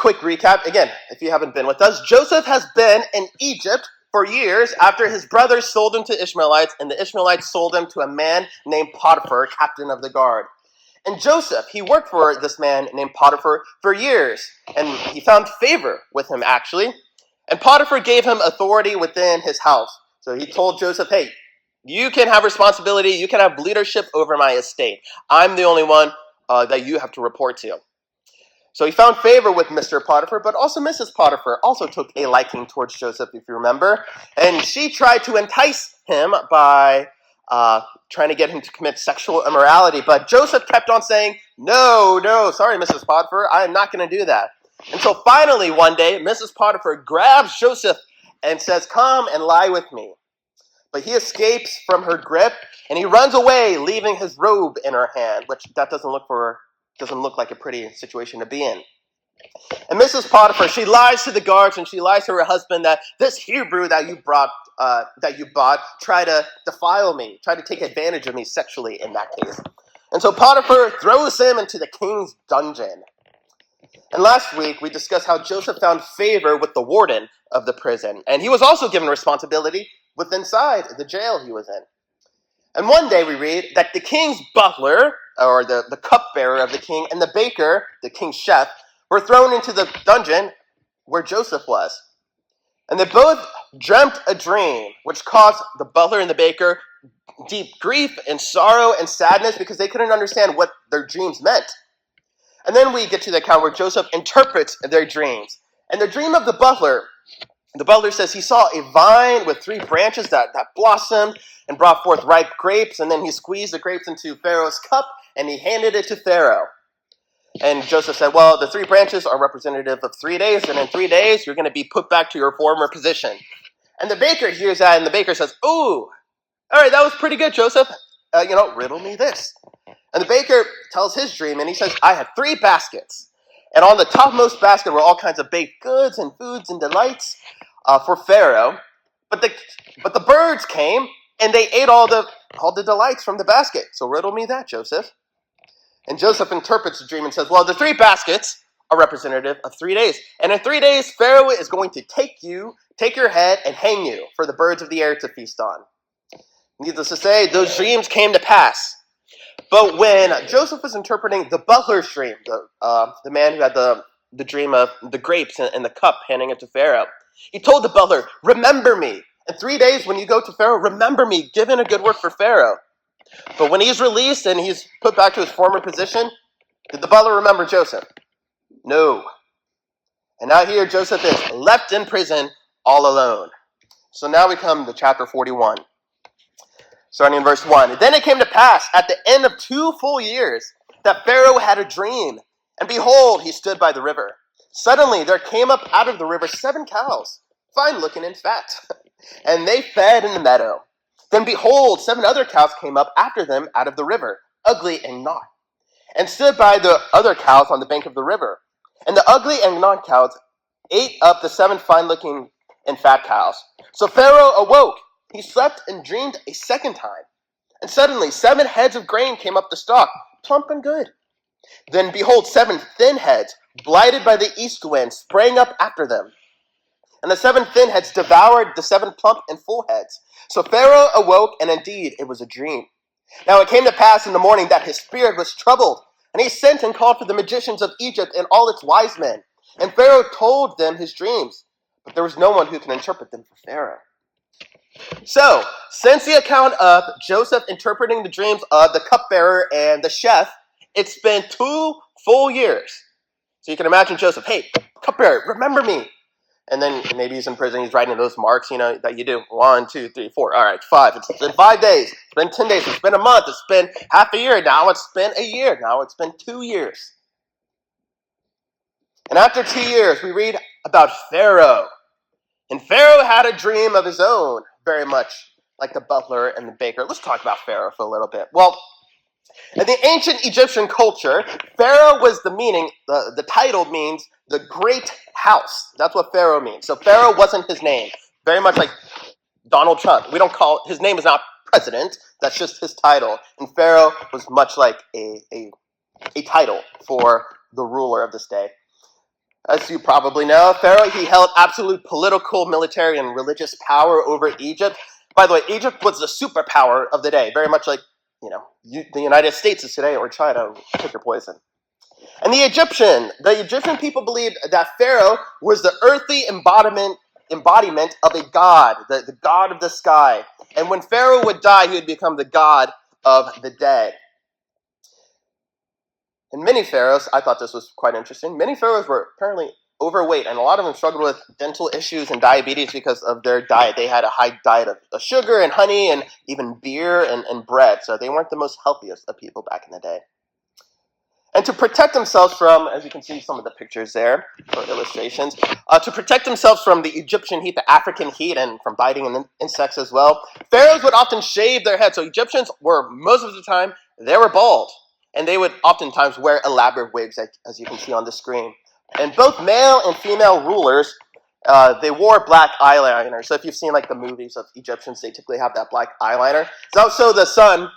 quick recap. Again, if you haven't been with us, Joseph has been in Egypt for years after his brothers sold him to Ishmaelites, and the Ishmaelites sold him to a man named Potiphar, captain of the guard. And Joseph, he worked for this man named Potiphar for years, and he found favor with him, actually. And Potiphar gave him authority within his house. So he told Joseph, hey, you can have responsibility, you can have leadership over my estate. I'm the only one that you have to report to. So he found favor with Mr. Potiphar, but also Mrs. Potiphar also took a liking towards Joseph, if you remember. And she tried to entice him by trying to get him to commit sexual immorality. But Joseph kept on saying, no, sorry, Mrs. Potiphar, I am not going to do that. And so finally one day, Mrs. Potiphar grabs Joseph and says, come and lie with me. But he escapes from her grip, and he runs away, leaving his robe in her hand, which that doesn't look like a pretty situation to be in. And Mrs. Potiphar, she lies to the guards, and she lies to her husband that this Hebrew that you bought tried to defile me, tried to take advantage of me sexually in that case. And so Potiphar throws him into the king's dungeon. And last week, we discussed how Joseph found favor with the warden of the prison. And he was also given responsibility with inside the jail he was in. And one day we read that the king's butler, or the cupbearer of the king, and the baker, the king's chef, were thrown into the dungeon where Joseph was. And they both dreamt a dream, which caused the butler and the baker deep grief and sorrow and sadness because they couldn't understand what their dreams meant. And then we get to the account where Joseph interprets their dreams. And the dream of the butler says he saw a vine with 3 branches that blossomed and brought forth ripe grapes, and then he squeezed the grapes into Pharaoh's cup, and he handed it to Pharaoh. And Joseph said, well, the 3 branches are representative of 3 days, and in 3 days, you're going to be put back to your former position. And the baker hears that, and the baker says, ooh, all right, that was pretty good, Joseph. Riddle me this. And the baker tells his dream, and he says, I had 3 baskets. And on the topmost basket were all kinds of baked goods and foods and delights for Pharaoh. But the birds came, and they ate all the delights from the basket. So riddle me that, Joseph. And Joseph interprets the dream and says, well, the 3 baskets are representative of 3 days. And in 3 days, Pharaoh is going to take your head, and hang you for the birds of the air to feast on. Needless to say, those dreams came to pass. But when Joseph was interpreting the butler's dream, the man who had the dream of the grapes and the cup, handing it to Pharaoh, he told the butler, remember me. In 3 days, when you go to Pharaoh, remember me. Give in a good work for Pharaoh. But when he's released and he's put back to his former position, did the butler remember Joseph? No. And now here Joseph is left in prison all alone. So now we come to chapter 41. Starting in verse 1. Then it came to pass at the end of 2 full years that Pharaoh had a dream. And behold, he stood by the river. Suddenly there came up out of the river 7 cows, fine looking and fat. And they fed in the meadow. Then behold, 7 other cows came up after them out of the river, ugly and naught, and stood by the other cows on the bank of the river. And the ugly and naught cows ate up the 7 fine looking and fat cows. So Pharaoh awoke. He slept and dreamed a second time. And suddenly 7 heads of grain came up the stalk, plump and good. Then behold, 7 thin heads, blighted by the east wind, sprang up after them. And the 7 thin heads devoured the 7 plump and full heads. So Pharaoh awoke, and indeed it was a dream. Now it came to pass in the morning that his spirit was troubled, and he sent and called for the magicians of Egypt and all its wise men. And Pharaoh told them his dreams, but there was no one who can interpret them for Pharaoh. So, since the account of Joseph interpreting the dreams of the cupbearer and the chef, it's been 2 full years. So you can imagine Joseph, hey, cupbearer, remember me. And then maybe he's in prison, he's writing those marks, that you do. 1, 2, 3, 4. All right, 5. It's been 5 days. It's been 10 days. It's been a month. It's been half a year. Now it's been a year. Now it's been 2 years. And after 2 years, we read about Pharaoh. And Pharaoh had a dream of his own, very much like the butler and the baker. Let's talk about Pharaoh for a little bit. Well, in the ancient Egyptian culture, Pharaoh was the title means the great house. That's what Pharaoh means. So Pharaoh wasn't his name. Very much like Donald Trump. His name is not president. That's just his title. And Pharaoh was much like a title for the ruler of this day. As you probably know, Pharaoh, he held absolute political, military, and religious power over Egypt. By the way, Egypt was the superpower of the day, very much like, the United States is today, or China, pick your poison. And the Egyptian people believed that Pharaoh was the earthly embodiment of a god, the god of the sky. And when Pharaoh would die, he would become the god of the dead. And many pharaohs, I thought this was quite interesting, many pharaohs were apparently overweight, and a lot of them struggled with dental issues and diabetes because of their diet. They had a high diet of sugar and honey and even beer and bread, so they weren't the most healthiest of people back in the day. And to protect themselves from, as you can see some of the pictures there, or illustrations, to protect themselves from the Egyptian heat, the African heat, and from biting insects as well, pharaohs would often shave their heads. So Egyptians were, most of the time, they were bald. And they would oftentimes wear elaborate wigs, as you can see on the screen. And both male and female rulers, they wore black eyeliner. So if you've seen like the movies of Egyptians, they typically have that black eyeliner. So the sun,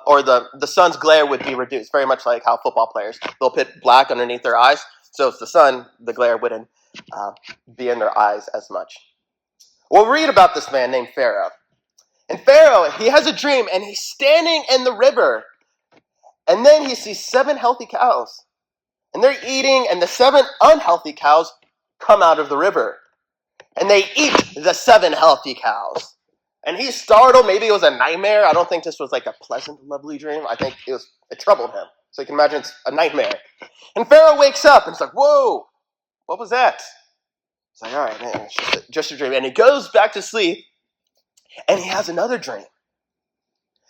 or the sun's glare would be reduced, very much like how football players, they'll put black underneath their eyes. So if the sun, the glare wouldn't be in their eyes as much. We'll read about this man named Pharaoh. And Pharaoh, he has a dream, and he's standing in the river. And then he sees 7 healthy cows. And they're eating, and the 7 unhealthy cows come out of the river. And they eat the 7 healthy cows. And he's startled. Maybe it was a nightmare. I don't think this was like a pleasant, lovely dream. I think it troubled him. So you can imagine it's a nightmare. And Pharaoh wakes up, and it's like, whoa, what was that? It's like, all right, man, it's just a dream. And he goes back to sleep, and he has another dream.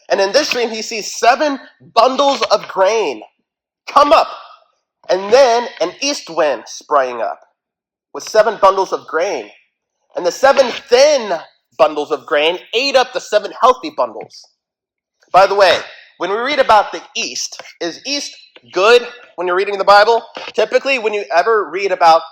And in this dream, he sees 7 bundles of grain come up, and then an east wind spraying up with 7 bundles of grain. And the 7 thin bundles of grain ate up the 7 healthy bundles. By the way, when we read about the east, is east good when you're reading the Bible? Typically, when you ever read about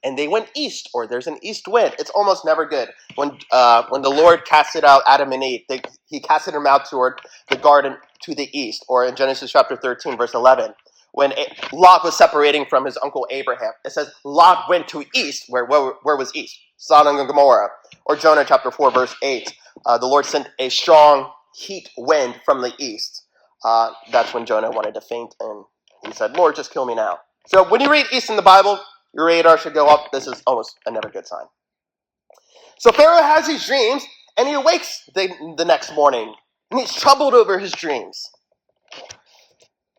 and they went east, or there's an east wind, it's almost never good. When the Lord casted out Adam and Eve, he casted them out toward the garden to the east, or in Genesis chapter 13, verse 11, when Lot was separating from his uncle Abraham, it says Lot went to east. Where was east? Sodom and Gomorrah. Or Jonah chapter 4, verse 8, the Lord sent a strong heat wind from the east. That's when Jonah wanted to faint, and he said, Lord, just kill me now. So when you read east in the Bible, your radar should go up. This is almost a never good sign. So Pharaoh has these dreams, and he awakes the next morning, and he's troubled over his dreams.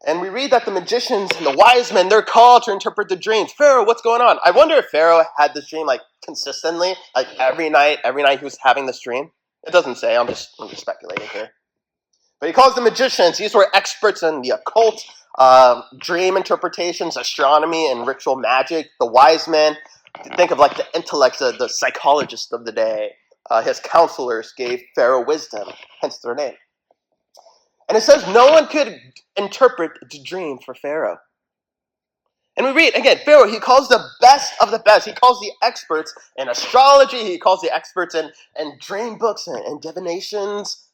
And we read that the magicians and the wise men, they're called to interpret the dreams. Pharaoh, what's going on? I wonder if Pharaoh had this dream like consistently, like every night he was having this dream. It doesn't say. I'm just speculating here. But he calls the magicians. These were experts in the occult, dream interpretations, astronomy, and ritual magic. The wise men, think of like the intellects, the psychologists of the day. His counselors gave Pharaoh wisdom, hence their name. And it says no one could interpret the dream for Pharaoh. And we read, again, Pharaoh, he calls the best of the best. He calls the experts in astrology. He calls the experts in dream books and divinations.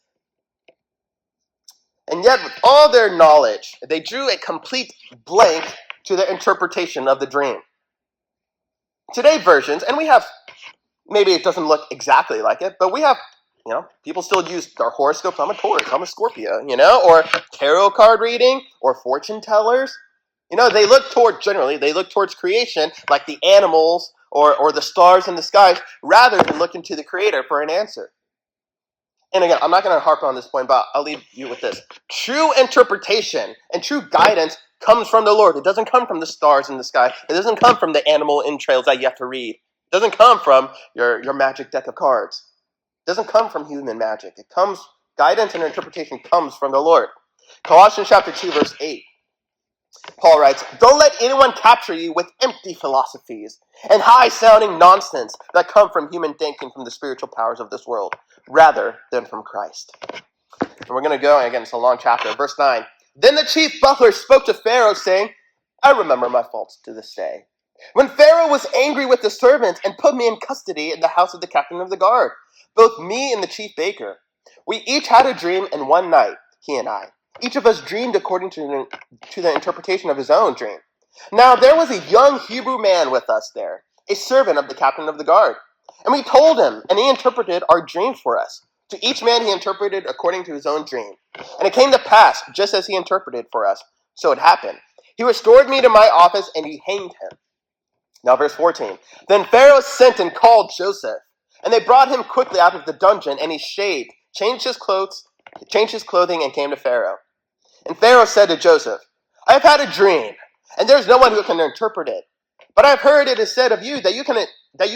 And yet, with all their knowledge, they drew a complete blank to their interpretation of the dream. Today versions, and we have, maybe it doesn't look exactly like it, but we have, people still use their horoscopes. I'm a Taurus, I'm a Scorpio, or tarot card reading, or fortune tellers. They look towards creation, like the animals or the stars in the skies, rather than looking to the Creator for an answer. And again, I'm not going to harp on this point, but I'll leave you with this. True interpretation and true guidance comes from the Lord. It doesn't come from the stars in the sky. It doesn't come from the animal entrails that you have to read. It doesn't come from your magic deck of cards. It doesn't come from human magic. Guidance and interpretation comes from the Lord. Colossians chapter 2, verse 8. Paul writes, don't let anyone capture you with empty philosophies and high-sounding nonsense that come from human thinking from the spiritual powers of this world, rather than from Christ. And we're going to go, again, it's a long chapter. Verse 9. Then the chief butler spoke to Pharaoh, saying, I remember my faults to this day. When Pharaoh was angry with the servants and put me in custody in the house of the captain of the guard, both me and the chief baker, we each had a dream in one night, he and I. Each of us dreamed according to the interpretation of his own dream. Now there was a young Hebrew man with us there, a servant of the captain of the guard. And we told him, and he interpreted our dreams for us. To each man he interpreted according to his own dream. And it came to pass, just as he interpreted for us. So it happened. He restored me to my office, and he hanged him. Now verse 14. Then Pharaoh sent and called Joseph. And they brought him quickly out of the dungeon, and he shaved, changed his clothing, and came to Pharaoh. And Pharaoh said to Joseph, I have had a dream, and there is no one who can interpret it. But I have heard it is said of you that you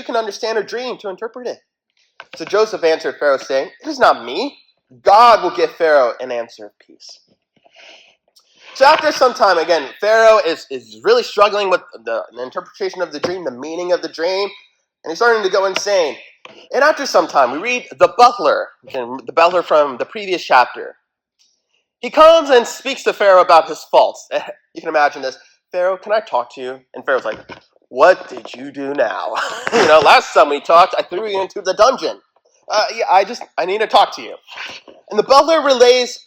can understand a dream to interpret it. So Joseph answered Pharaoh, saying, It is not me. God will give Pharaoh an answer of peace. So after some time, again, Pharaoh is really struggling with the interpretation of the dream, the meaning of the dream, and he's starting to go insane. And after some time, we read the butler from the previous chapter. He comes and speaks to Pharaoh about his faults. You can imagine this. Pharaoh, can I talk to you? And Pharaoh's like, what did you do now? Last time we talked, I threw you into the dungeon. I need to talk to you. And the butler relays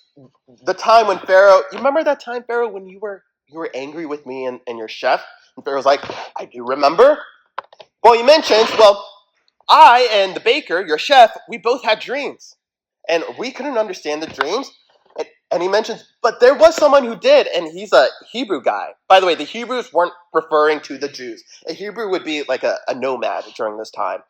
the time when Pharaoh, you remember that time, Pharaoh, when you were angry with me and your chef? And Pharaoh's like, I do remember. Well, he mentions, I and the baker, your chef, we both had dreams. And we couldn't understand the dreams. And he mentions, but there was someone who did, and he's a Hebrew guy. By the way, the Hebrews weren't referring to the Jews. A Hebrew would be like a nomad during this time.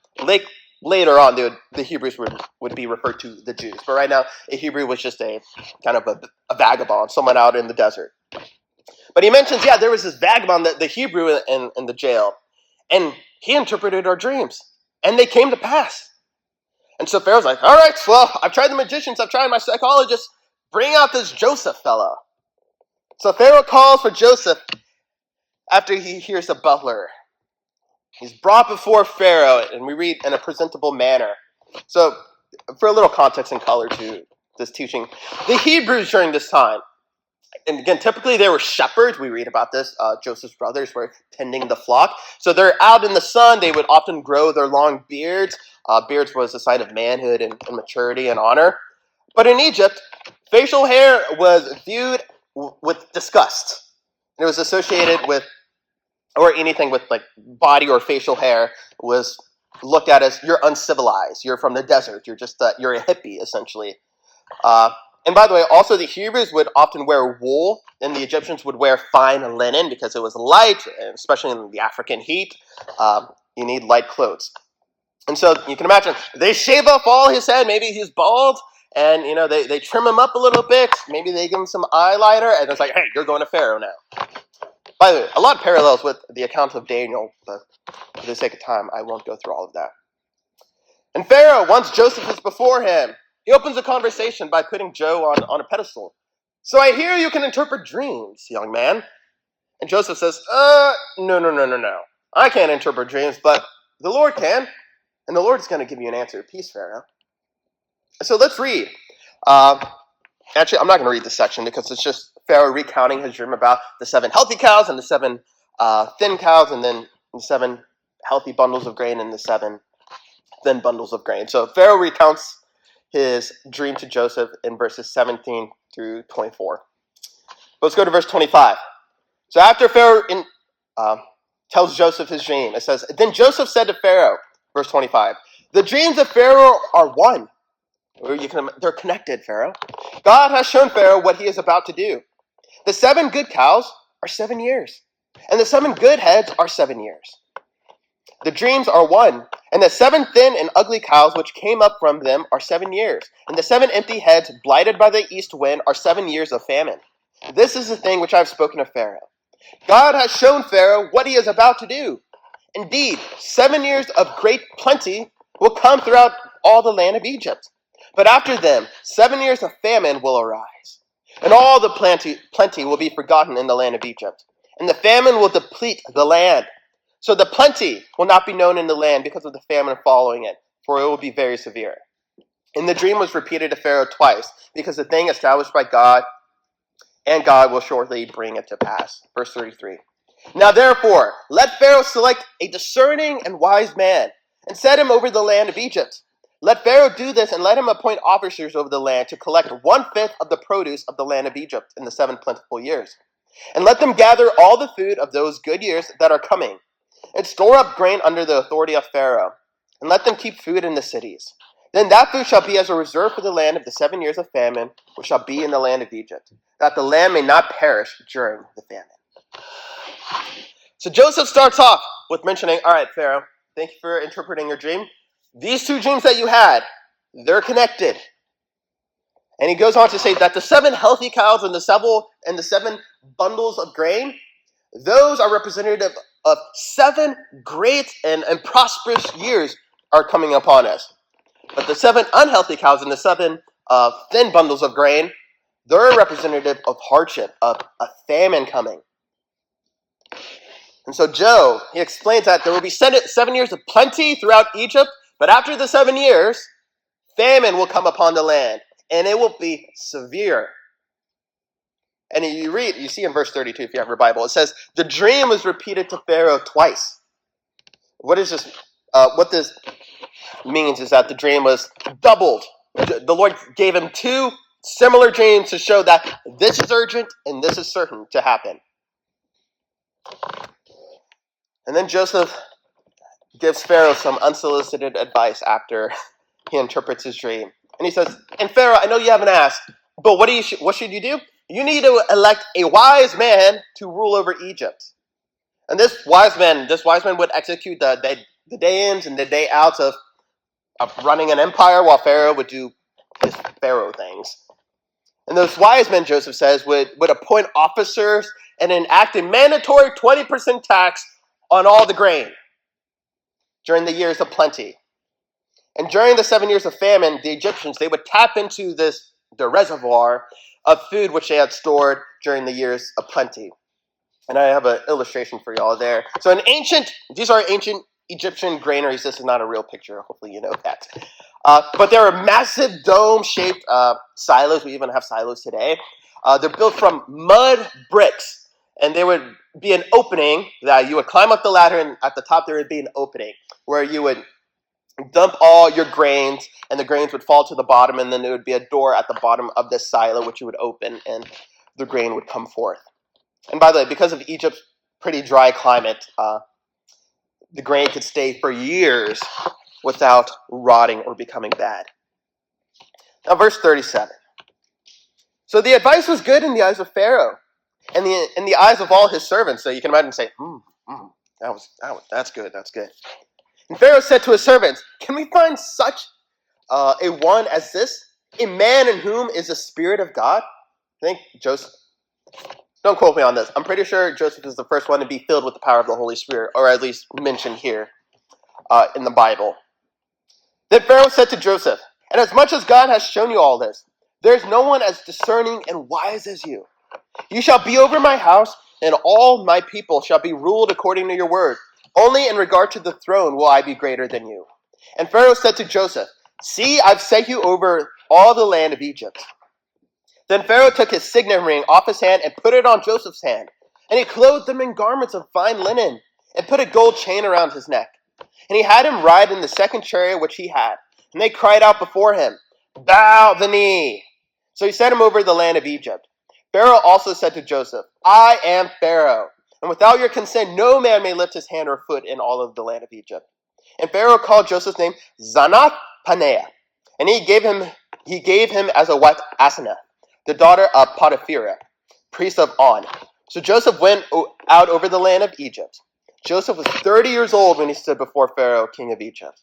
Later on, the Hebrews would be referred to the Jews. But right now, a Hebrew was just a kind of a vagabond, someone out in the desert. But he mentions, there was this vagabond, the Hebrew in the jail. And he interpreted our dreams. And they came to pass. And so Pharaoh's like, all right, well, I've tried the magicians, I've tried my psychologists. Bring out this Joseph fellow. So Pharaoh calls for Joseph after he hears the butler. He's brought before Pharaoh, and we read in a presentable manner. So for a little context and color to this teaching, the Hebrews during this time, and again, typically they were shepherds. We read about this. Joseph's brothers were tending the flock. So they're out in the sun. They would often grow their long beards. Beards was a sign of manhood and maturity and honor. But in Egypt, facial hair was viewed with disgust. It was associated with, or anything with like body or facial hair was looked at as you're uncivilized. You're from the desert. You're a hippie, essentially. And by the way, also the Hebrews would often wear wool, and the Egyptians would wear fine linen because it was light, and especially in the African heat. You need light clothes. And so you can imagine, they shave off all his head. Maybe he's bald. And, they trim him up a little bit. Maybe they give him some eyeliner. And it's like, hey, you're going to Pharaoh now. By the way, a lot of parallels with the account of Daniel. But for the sake of time, I won't go through all of that. And Pharaoh, once Joseph is before him, he opens a conversation by putting Joe on a pedestal. So I hear you can interpret dreams, young man. And Joseph says, no. I can't interpret dreams, but the Lord can. And the Lord is going to give you an answer of peace, Pharaoh. So let's read. Actually, I'm not going to read this section because it's just Pharaoh recounting his dream about the 7 healthy cows and the 7 thin cows, and then the 7 healthy bundles of grain and the 7 thin bundles of grain. So Pharaoh recounts his dream to Joseph in verses 17 through 24. Let's go to verse 25. So after Pharaoh tells Joseph his dream, it says, Then Joseph said to Pharaoh, verse 25, The dreams of Pharaoh are one. They're connected, Pharaoh. God has shown Pharaoh what he is about to do. The 7 good cows are 7 years, and the 7 good heads are 7 years. The dreams are one, and the 7 thin and ugly cows which came up from them are 7 years, and the 7 empty heads blighted by the east wind are 7 years of famine. This is the thing which I have spoken of Pharaoh. God has shown Pharaoh what he is about to do. Indeed, 7 years of great plenty will come throughout all the land of Egypt. But after them, 7 years of famine will arise, and all the plenty will be forgotten in the land of Egypt, and the famine will deplete the land. So the plenty will not be known in the land because of the famine following it, for it will be very severe. And the dream was repeated to Pharaoh twice, because the thing established by God, and God will shortly bring it to pass. Verse 33. Now therefore, let Pharaoh select a discerning and wise man, and set him over the land of Egypt. Let Pharaoh do this, and let him appoint officers over the land to collect 1/5 of the produce of the land of Egypt in the 7 plentiful years. And let them gather all the food of those good years that are coming, and store up grain under the authority of Pharaoh, and let them keep food in the cities. Then that food shall be as a reserve for the land of the 7 years of famine, which shall be in the land of Egypt, that the land may not perish during the famine. So Joseph starts off with mentioning, all right, Pharaoh, thank you for interpreting your dream. These two dreams that you had, they're connected. And he goes on to say that the 7 healthy cows and the 7 bundles of grain, those are representative of 7 great and prosperous years are coming upon us. But the 7 unhealthy cows and the 7 thin bundles of grain, they're representative of hardship, of a famine coming. And so Joe, he explains that there will be 7 years of plenty throughout Egypt, but after the 7 years, famine will come upon the land, and it will be severe. And you see in verse 32, if you have your Bible, it says, the dream was repeated to Pharaoh twice. What is this? What this means is that the dream was doubled. The Lord gave him 2 similar dreams to show that this is urgent and this is certain to happen. And then Joseph gives Pharaoh some unsolicited advice after he interprets his dream. And he says, and Pharaoh, I know you haven't asked, but what should you do? You need to elect a wise man to rule over Egypt. And this wise man would execute the day-ins and the day-outs of running an empire while Pharaoh would do his Pharaoh things. And those wise men, Joseph says, would appoint officers and enact a mandatory 20% tax on all the grain during the years of plenty. And during the 7 years of famine, the Egyptians, they would tap into the reservoir of food which they had stored during the years of plenty. And I have an illustration for y'all there. So these are ancient Egyptian granaries. This is not a real picture. Hopefully you know that. But there are massive dome-shaped silos. We even have silos today. They're built from mud bricks. And there would be an opening that you would climb up the ladder, and at the top there would be an opening where you would dump all your grains, and the grains would fall to the bottom, and then there would be a door at the bottom of this silo which you would open, and the grain would come forth. And by the way, because of Egypt's pretty dry climate, the grain could stay for years without rotting or becoming bad. Now, verse 37. So the advice was good in the eyes of Pharaoh, and in the eyes of all his servants. So you can imagine saying, that's good. And Pharaoh said to his servants, can we find such a one as this, a man in whom is the Spirit of God? I think Joseph, don't quote me on this. I'm pretty sure Joseph is the first one to be filled with the power of the Holy Spirit, or at least mentioned here in the Bible. Then Pharaoh said to Joseph, and as much as God has shown you all this, there is no one as discerning and wise as you. You shall be over my house, and all my people shall be ruled according to your word. Only in regard to the throne will I be greater than you. And Pharaoh said to Joseph, see, I've set you over all the land of Egypt. Then Pharaoh took his signet ring off his hand and put it on Joseph's hand. And he clothed him in garments of fine linen and put a gold chain around his neck. And he had him ride in the second chariot which he had. And they cried out before him, bow the knee. So he set him over the land of Egypt. Pharaoh also said to Joseph, I am Pharaoh, and without your consent no man may lift his hand or foot in all of the land of Egypt. And Pharaoh called Joseph's name Zanath Paneah, and he gave him as a wife Asenath, the daughter of Potiphera, priest of On. So Joseph went out over the land of Egypt. Joseph was 30 years old when he stood before Pharaoh, king of Egypt.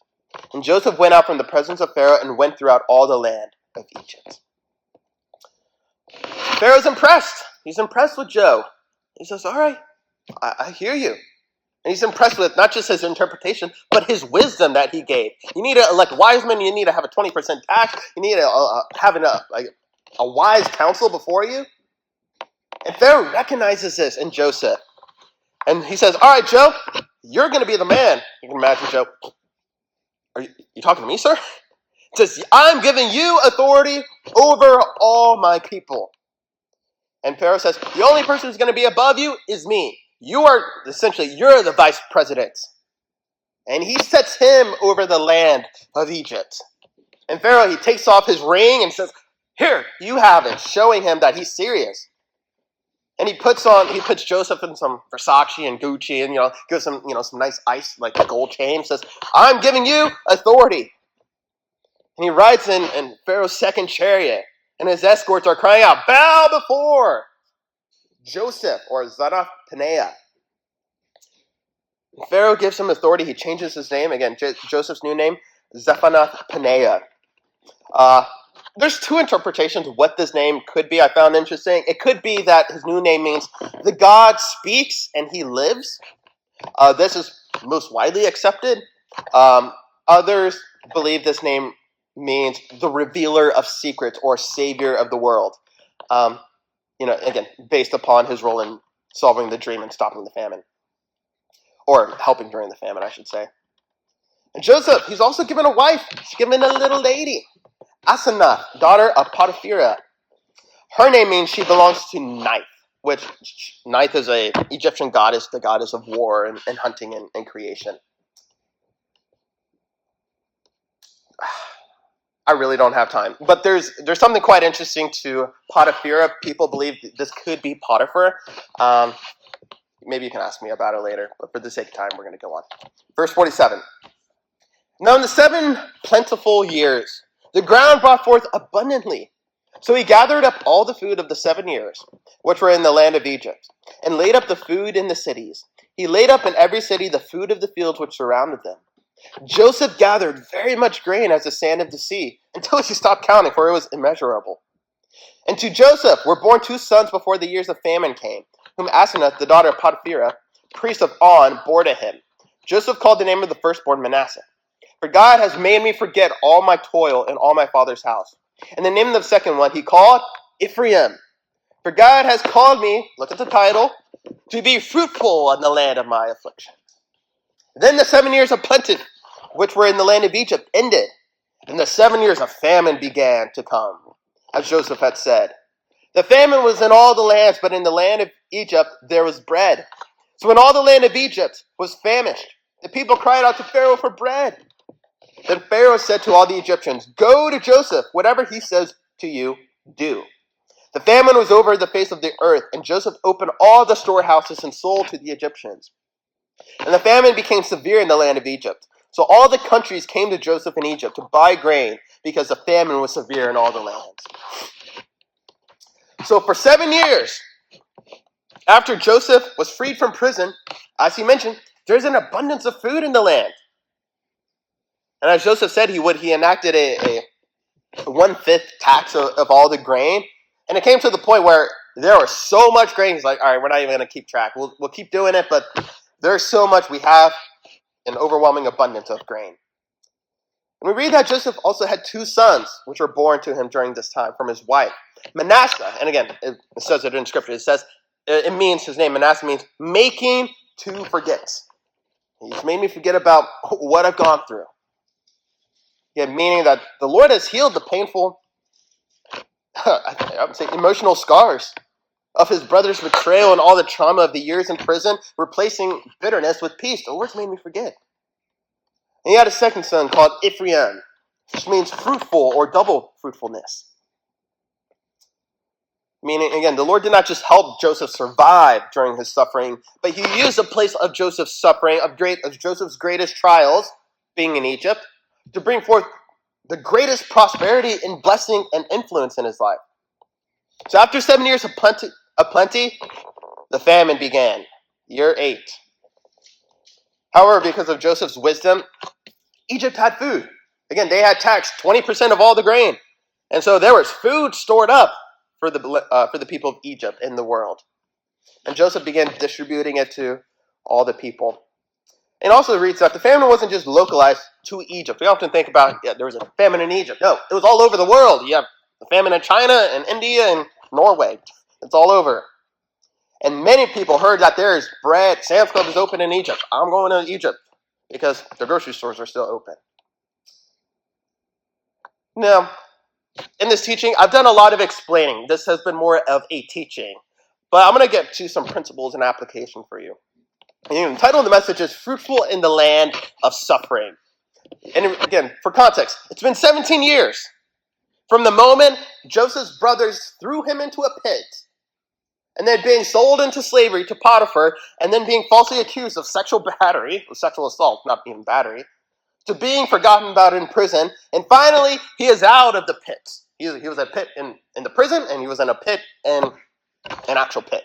And Joseph went out from the presence of Pharaoh and went throughout all the land of Egypt. Pharaoh's impressed. He's impressed with Joe. He says, all right, I hear you. And he's impressed with not just his interpretation, but his wisdom that he gave. You need to elect wise men. You need to have a 20% tax. You need to have a wise counsel before you. And Pharaoh recognizes this in Joseph. And he says, all right, Joe, you're going to be the man. You can imagine Joe. Are you talking to me, sir? He says, I'm giving you authority over all my people. And Pharaoh says, the only person who's going to be above you is me. You're the vice president. And he sets him over the land of Egypt. And Pharaoh, he takes off his ring and says, here, you have it, showing him that he's serious. And he puts Joseph in some Versace and Gucci, and gives him some nice ice like a gold chain. Says, "I'm giving you authority." And he rides in Pharaoh's second chariot, and his escorts are crying out, "Bow before Joseph," or Zanath Paneah. Pharaoh gives him authority. He changes his name again. Joseph's new name, Zephanath Paneah. There's two interpretations of what this name could be I found interesting. It could be that his new name means the God speaks and he lives. This is most widely accepted. Others believe this name means the revealer of secrets or savior of the world. Again, based upon his role in solving the dream and stopping the famine. Or helping during the famine, I should say. And Joseph, he's also given a wife. He's given a little lady. Asenath, daughter of Potiphera. Her name means she belongs to Nith, which Nith is an Egyptian goddess, the goddess of war and hunting and creation. I really don't have time. But there's something quite interesting to Potiphera. People believe this could be Potiphar. Maybe you can ask me about it later, but for the sake of time, we're going to go on. Verse 47. Now in the 7 plentiful years, the ground brought forth abundantly. So he gathered up all the food of the 7 years, which were in the land of Egypt, and laid up the food in the cities. He laid up in every city the food of the fields which surrounded them. Joseph gathered very much grain as the sand of the sea, until he stopped counting, for it was immeasurable. And to Joseph were born 2 sons before the years of famine came, whom Asenath, the daughter of Potiphera, priest of On, bore to him. Joseph called the name of the firstborn Manasseh. For God has made me forget all my toil in all my father's house. And the name of the second one he called Ephraim. For God has called me, look at the title, to be fruitful in the land of my affliction. Then the 7 years of plenty, which were in the land of Egypt, ended. And the 7 years of famine began to come, as Joseph had said. The famine was in all the lands, but in the land of Egypt there was bread. So when all the land of Egypt was famished, the people cried out to Pharaoh for bread. Then Pharaoh said to all the Egyptians, "Go to Joseph, whatever he says to you, do." The famine was over the face of the earth, and Joseph opened all the storehouses and sold to the Egyptians. And the famine became severe in the land of Egypt. So all the countries came to Joseph in Egypt to buy grain, because the famine was severe in all the lands. So for 7 years, after Joseph was freed from prison, as he mentioned, there's an abundance of food in the land. And as Joseph said he would, he enacted a 1/5 tax of all the grain. And it came to the point where there was so much grain, he's like, all right, we're not even going to keep track. We'll keep doing it, but there's so much, we have an overwhelming abundance of grain. And we read that Joseph also had 2 sons, which were born to him during this time from his wife. Manasseh, and again, it says it in Scripture, it means, his name Manasseh means making to forget. He's made me forget about what I've gone through. Yeah, meaning that the Lord has healed the painful, I would say, emotional scars of his brother's betrayal and all the trauma of the years in prison, replacing bitterness with peace. The Lord's made me forget. And he had a second son called Ephraim, which means fruitful or double fruitfulness. Meaning, again, the Lord did not just help Joseph survive during his suffering, but he used the place of Joseph's suffering, of Joseph's greatest trials, being in Egypt, to bring forth the greatest prosperity and blessing and influence in his life. So after 7 years of plenty, the famine began. Year 8. However, because of Joseph's wisdom, Egypt had food. Again, they had taxed 20% of all the grain. And so there was food stored up for the people of Egypt in the world. And Joseph began distributing it to all the people. And also reads that the famine wasn't just localized to Egypt. We often think about, there was a famine in Egypt. No, it was all over the world. You have the famine in China and India and Norway. It's all over. And many people heard that there is bread. Sam's Club is open in Egypt. I'm going to Egypt because the grocery stores are still open. Now, in this teaching, I've done a lot of explaining. This has been more of a teaching. But I'm going to get to some principles and application for you. And the title of the message is Fruitful in the Land of Suffering. And again, for context, it's been 17 years from the moment Joseph's brothers threw him into a pit and then being sold into slavery to Potiphar, and then being falsely accused of sexual battery, sexual assault, not even battery, to being forgotten about in prison, and finally he is out of the pit. He was a pit in the prison, and he was in a pit in an actual pit.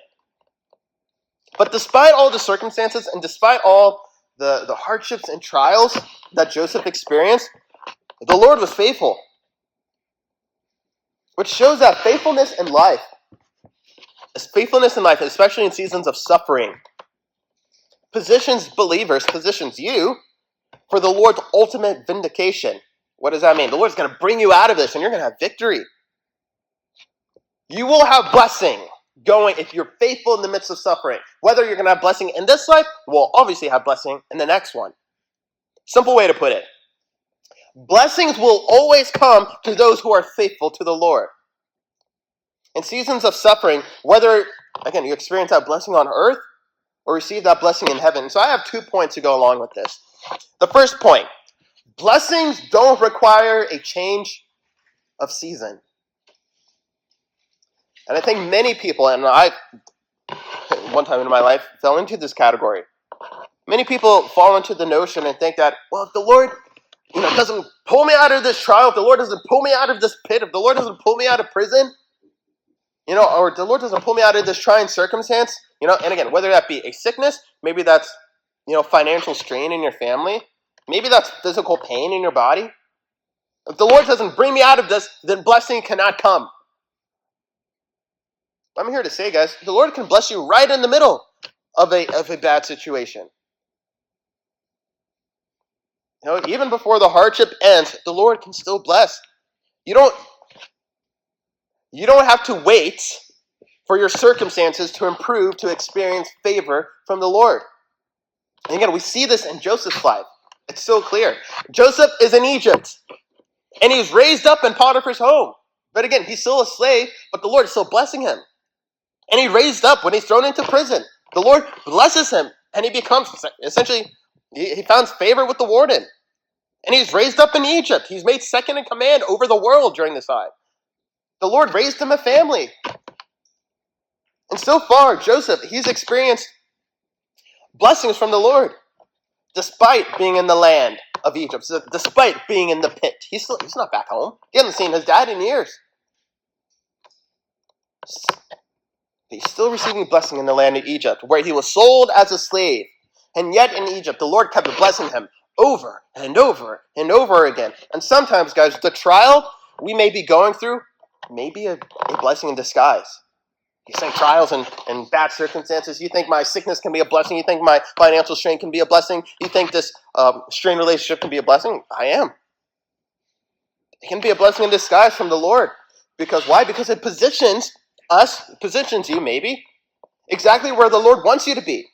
But despite all the circumstances, and despite all the hardships and trials that Joseph experienced, the Lord was faithful. Which shows that faithfulness in life, especially in seasons of suffering, positions you for the Lord's ultimate vindication. What does that mean? The Lord's going to bring you out of this, and you're going to have victory. You will have blessing going if you're faithful in the midst of suffering. Whether you're going to have blessing in this life, you will obviously have blessing in the next one. Simple way to put it. Blessings will always come to those who are faithful to the Lord. In seasons of suffering, whether, again, you experience that blessing on earth or receive that blessing in heaven. So I have 2 points to go along with this. The first point, blessings don't require a change of season. And I think many people, and I, one time in my life, fell into this category. Many people fall into the notion and think that, well, if the Lord doesn't pull me out of this trial, if the Lord doesn't pull me out of this pit, if the Lord doesn't pull me out of prison, or the Lord doesn't pull me out of this trying circumstance, and again, whether that be a sickness, maybe that's, financial strain in your family, maybe that's physical pain in your body. If the Lord doesn't bring me out of this, then blessing cannot come. I'm here to say, guys, the Lord can bless you right in the middle of a bad situation. Even before the hardship ends, the Lord can still bless. You don't have to wait for your circumstances to improve to experience favor from the Lord. And again, we see this in Joseph's life. It's so clear. Joseph is in Egypt, and he's raised up in Potiphar's home. But again, he's still a slave, but the Lord is still blessing him. And he raised up when he's thrown into prison. The Lord blesses him, and he becomes, essentially, he found favor with the warden. And he's raised up in Egypt. He's made second in command over the world during this time. The Lord raised him a family. And so far, Joseph, he's experienced blessings from the Lord, despite being in the land of Egypt, so despite being in the pit. He's not back home. He hasn't seen his dad in years. He's still receiving blessing in the land of Egypt, where he was sold as a slave. And yet in Egypt, the Lord kept blessing him over and over and over again. And sometimes, guys, the trial we may be going through may be a blessing in disguise. You think trials and bad circumstances, you think my sickness can be a blessing, you think my financial strain can be a blessing, you think this strained relationship can be a blessing? I am. It can be a blessing in disguise from the Lord. Because why? Because it positions you maybe, exactly where the Lord wants you to be.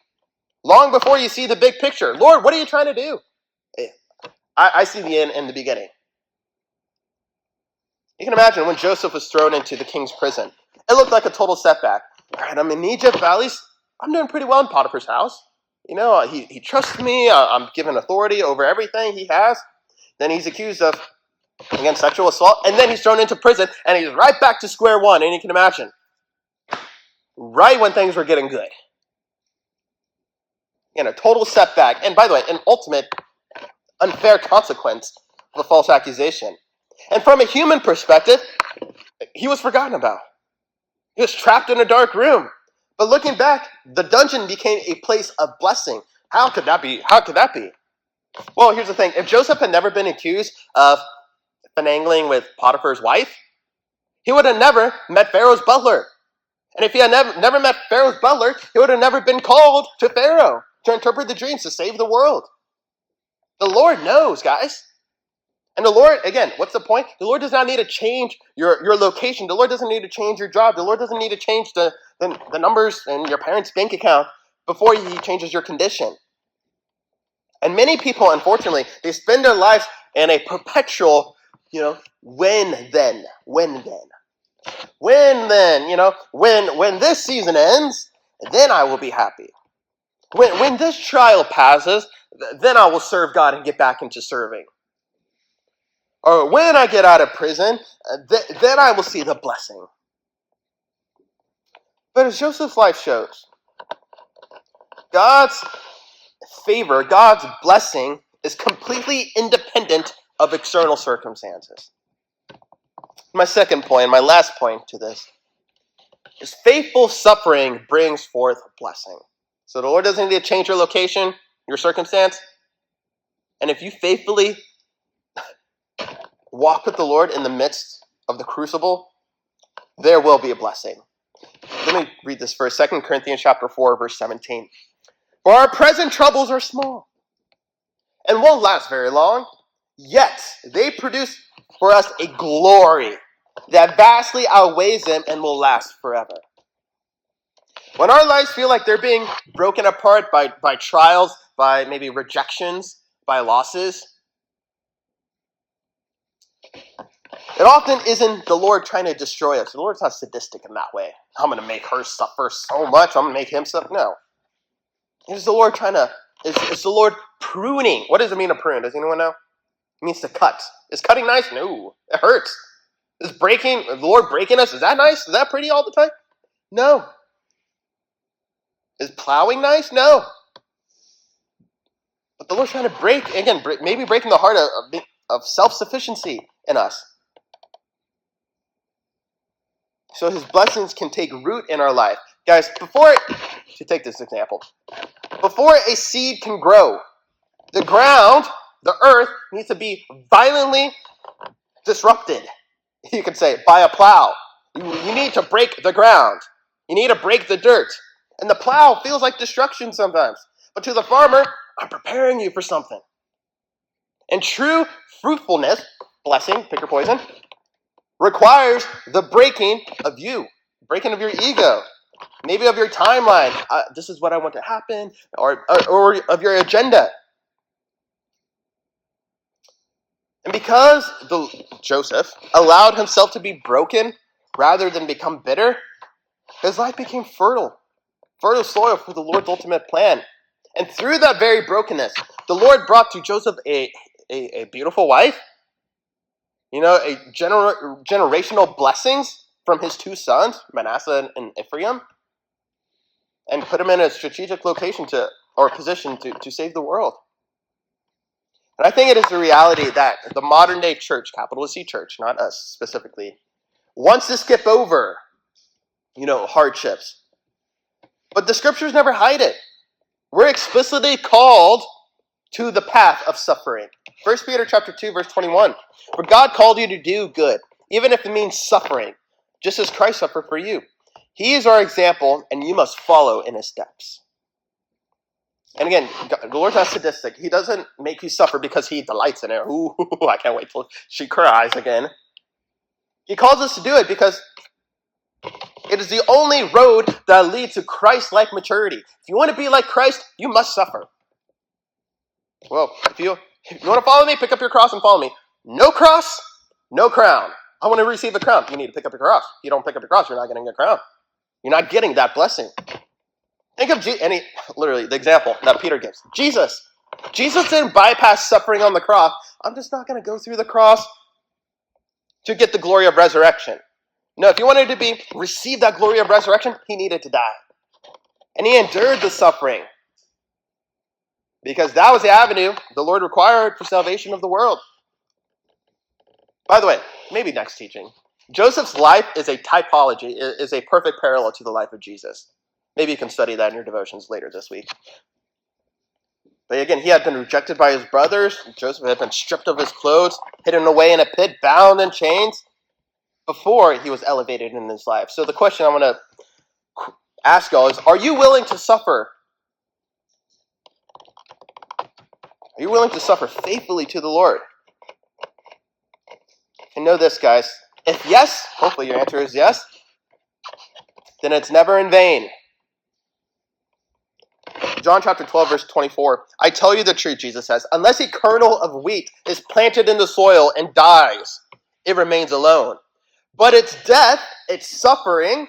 Long before you see the big picture. Lord, what are you trying to do? I see the end and the beginning. You can imagine when Joseph was thrown into the king's prison. It looked like a total setback. All right, I'm in Egypt, but at least I'm doing pretty well in Potiphar's house. He trusts me. I'm given authority over everything he has. Then he's accused of, again, sexual assault. And then he's thrown into prison, and he's right back to square one. And you can imagine, right when things were getting good. A total setback. And by the way, an ultimate unfair consequence of a false accusation. And from a human perspective, he was forgotten about. He was trapped in a dark room. But looking back, the dungeon became a place of blessing. How could that be? Well, here's the thing. If Joseph had never been accused of finagling with Potiphar's wife, he would have never met Pharaoh's butler. And if he had never met Pharaoh's butler, he would have never been called to Pharaoh to interpret the dreams, to save the world. The Lord knows, guys. And the Lord, again, what's the point? The Lord does not need to change your location. The Lord doesn't need to change your job. The Lord doesn't need to change the numbers in your parents' bank account before he changes your condition. And many people, unfortunately, they spend their lives in a perpetual, when then. When this season ends, then I will be happy. When this trial passes, then I will serve God and get back into serving. Or when I get out of prison, then I will see the blessing. But as Joseph's life shows, God's favor, God's blessing is completely independent of external circumstances. My second point, my last point to this, is faithful suffering brings forth blessing. So the Lord doesn't need to change your location, your circumstance. And if you faithfully walk with the Lord in the midst of the crucible, there will be a blessing. Let me read this verse, 2 Corinthians chapter 4, verse 17. For our present troubles are small and won't last very long, yet they produce for us a glory that vastly outweighs them and will last forever. When our lives feel like they're being broken apart by trials, by maybe rejections, by losses, it often isn't the Lord trying to destroy us. The Lord's not sadistic in that way. I'm going to make her suffer so much, I'm going to make him suffer. No. It's the Lord it's the Lord pruning. What does it mean to prune? Does anyone know? It means to cut. Is cutting nice? No. It hurts. Is the Lord breaking us? Is that nice? Is that pretty all the time? No. Is plowing nice? No. But the Lord's trying to maybe breaking the heart of self-sufficiency in us. So his blessings can take root in our life. Guys, to take this example, before a seed can grow, the ground, the earth, needs to be violently disrupted. You could say, by a plow. You need to break the ground. You need to break the dirt. And the plow feels like destruction sometimes. But to the farmer, I'm preparing you for something. And true fruitfulness, blessing, pick your poison, requires the breaking of you, breaking of your ego, maybe of your timeline. This is what I want to happen, or of your agenda. And because Joseph allowed himself to be broken rather than become bitter, his life became fertile soil for the Lord's ultimate plan. And through that very brokenness, the Lord brought to Joseph a beautiful wife, generational blessings from his two sons, Manasseh and Ephraim, and put him in a strategic position to save the world. And I think it is the reality that the modern day church, capital C church, not us specifically, wants to skip over, hardships. But the scriptures never hide it. We're explicitly called to the path of suffering. 1 Peter chapter 2, verse 21. For God called you to do good, even if it means suffering, just as Christ suffered for you. He is our example, and you must follow in his steps. And again, the Lord's not sadistic. He doesn't make you suffer because he delights in it. Ooh, I can't wait till she cries again. He calls us to do it because it is the only road that leads to Christ-like maturity. If you want to be like Christ, you must suffer. Well, if you want to follow me, pick up your cross and follow me. No cross, no crown. I want to receive a crown. You need to pick up your cross. If you don't pick up your cross, you're not getting a crown. You're not getting that blessing. Think of literally the example that Peter gives. Jesus didn't bypass suffering on the cross. I'm just not going to go through the cross to get the glory of resurrection. No, if he wanted to receive that glory of resurrection, he needed to die. And he endured the suffering. Because that was the avenue the Lord required for salvation of the world. By the way, maybe next teaching. Joseph's life is a typology, is a perfect parallel to the life of Jesus. Maybe you can study that in your devotions later this week. But again, he had been rejected by his brothers. Joseph had been stripped of his clothes, hidden away in a pit, bound in chains, before he was elevated in his life. So the question I want to ask y'all is, are you willing to suffer? Are you willing to suffer faithfully to the Lord? And know this, guys. If yes, hopefully your answer is yes, then it's never in vain. John chapter 12, verse 24. I tell you the truth, Jesus says, unless a kernel of wheat is planted in the soil and dies, it remains alone. But its death, its suffering,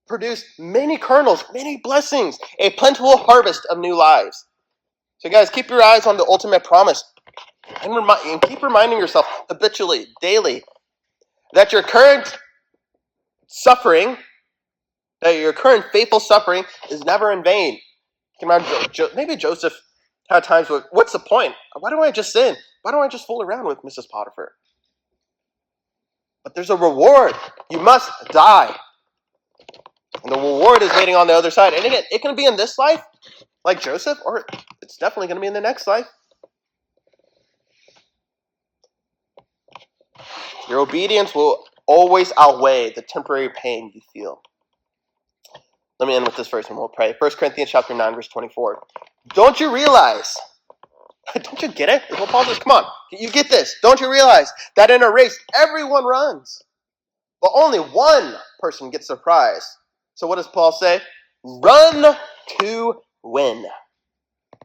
produced many kernels, many blessings, a plentiful harvest of new lives. So guys, keep your eyes on the ultimate promise. And keep reminding yourself habitually, daily, that your current suffering That your current faithful suffering is never in vain. Maybe Joseph had times where, what's the point? Why don't I just sin? Why don't I just fool around with Mrs. Potiphar? But there's a reward. You must die. And the reward is waiting on the other side. And again, it can be in this life, like Joseph, or it's definitely going to be in the next life. Your obedience will always outweigh the temporary pain you feel. Let me end with this verse and we'll pray. 1 Corinthians chapter 9, verse 24. Don't you realize, don't you get it? Well, Paul says, come on, you get this. Don't you realize that in a race, everyone runs, but only one person gets the prize. So what does Paul say? Run to win.